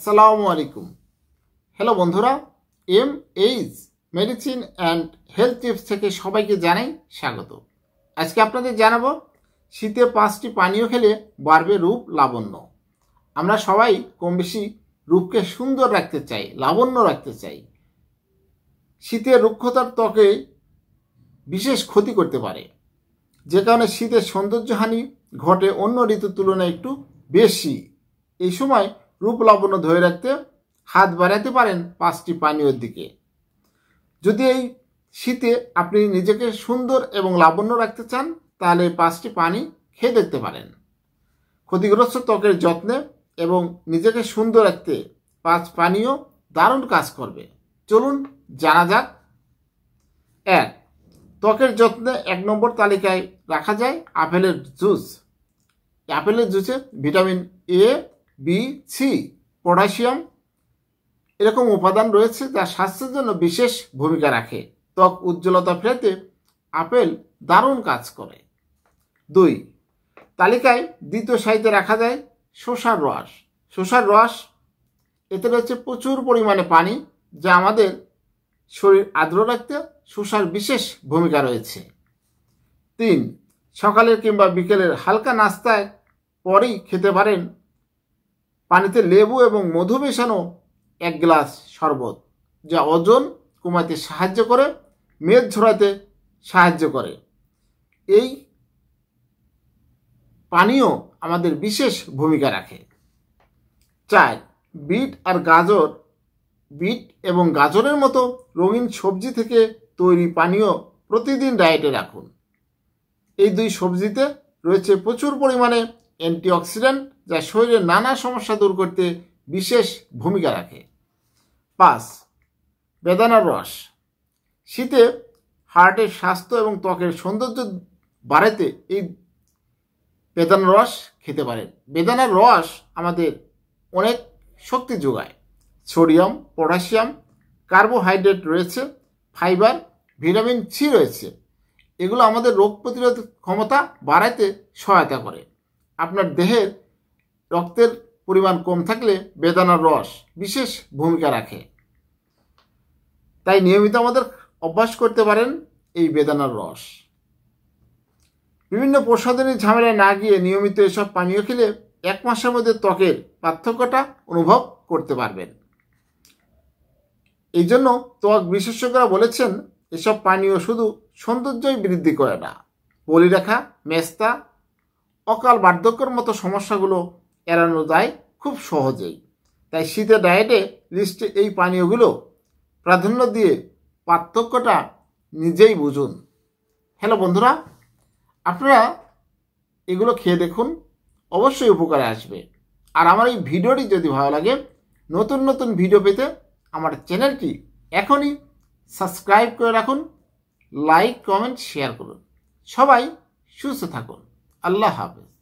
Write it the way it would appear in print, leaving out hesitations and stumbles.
আসসালামু আলাইকুম। হ্যালো বন্ধুরা, MH medicine and health tips থেকে সবাইকে জানাই স্বাগত। আজকে আপনাদের জানাবো শীতে 5টি পানীয় খেলে বাড়বে রূপ লাবণ্য। আমরা সবাই কম বেশি রূপকে সুন্দর রাখতে চাই, লাবণ্য রাখতে চাই। শীতে রুক্ষতার ত্বকে বিশেষ ক্ষতি করতে পারে, যে কারণে শীতের সৌন্দর্যহানি ঘটে অন্য ঋতুর তুলনায় একটু বেশি। এই সময় রূপ লাবণ্য ধরে রাখতে হাত বাড়াতে পারেন 5টি পানীয়র দিকে। যদি এই শীতে আপনি নিজেকে সুন্দর এবং লাবণ্য রাখতে চান, তাহলে এই 5টি পানি খেয়ে দেখতে পারেন। ক্ষতিগ্রস্ত ত্বকের যত্নে এবং নিজেকে সুন্দর রাখতে 5 পানীয় দারুণ কাজ করবে। চলুন জানা যাক। 1. ত্বকের যত্নে 1 নম্বর তালিকায় রাখা যায় আপেলের জুস। আপেলের জুসে vitamin A, B, C, potassium এরকম উপাদান রয়েছে যা স্বাস্থ্যের জন্য বিশেষ ভূমিকা রাখে। ত্বক উজ্জ্বলতা ফেরাতে আপেল দারুণ কাজ করে। 2. তালিকায় দ্বিতীয় সারিতে রাখা যায় শসার রস। শসার রস এতে রয়েছে প্রচুর পরিমাণে পানি, যা আমাদের শরীর আর্দ্র রাখতে শসার বিশেষ ভূমিকা রয়েছে। 3. সকালের কিংবা বিকেলের হালকা নাস্তায় পরেই খেতে পারেন পানিতে লেবু এবং মধু মেশানো 1 গ্লাস শরবত, যা ওজন কমাতে সাহায্য করে, মেদ ঝরাতে সাহায্য করে। এই পানীয় আমাদের বিশেষ ভূমিকা রাখে। 4. বিট এবং গাজরের মতো রঙিন সবজি থেকে তৈরি পানীয় প্রতিদিন ডায়েটে রাখুন। এই 2 সবজিতে রয়েছে প্রচুর পরিমাণে অ্যান্টিঅক্সিডেন্ট, যা শরীরের নানা সমস্যা দূর করতে বিশেষ ভূমিকা রাখে। 5. বেদানার রস। শীতে হার্টের স্বাস্থ্য এবং ত্বকের সৌন্দর্য বাড়াতে এই বেদানার রস খেতে পারেন। বেদানার রস আমাদের অনেক শক্তি যোগায়। সোডিয়াম, পটাশিয়াম, কার্বোহাইড্রেট রয়েছে, ফাইবার, ভিটামিন সি রয়েছে। এগুলো আমাদের রোগ প্রতিরোধ ক্ষমতা বাড়াতে সহায়তা করে। আপনার দেহের রক্তের পরিমাণ কম থাকলে বেদানার রস বিশেষ ভূমিকা রাখে। তাই নিয়মিত আমাদের অভ্যাস করতে পারেন এই বেদানার রস। বিভিন্ন প্রসাধনী ঝামেলায় না গিয়ে নিয়মিত এসব পানীয় খেলে 1 মাসের মধ্যে ত্বকের পার্থক্যটা অনুভব করতে পারবেন। এই জন্য ত্বক বিশেষজ্ঞরা বলেছেন, এসব পানীয় শুধু সৌন্দর্যই বৃদ্ধি করে না, বলিরেখা, মেস্তা, অকাল বার্ধক্যের মতো সমস্যাগুলো এড়ানো যায় খুব সহজেই। তাই শীতের ডায়েটে লিস্টে এই পানীয়গুলো প্রাধান্য দিয়ে পার্থক্যটা নিজেই বুঝুন। হ্যালো বন্ধুরা, আপনারা এগুলো খেয়ে দেখুন, অবশ্যই উপকারে আসবে। আর আমার এই ভিডিওটি যদি ভালো লাগে, নতুন নতুন ভিডিও পেতে আমার চ্যানেলটি এখনই সাবস্ক্রাইব করে রাখুন, লাইক, কমেন্ট, শেয়ার করুন। সবাই সুস্থ থাকুন। আল্লাহ হাফেজ।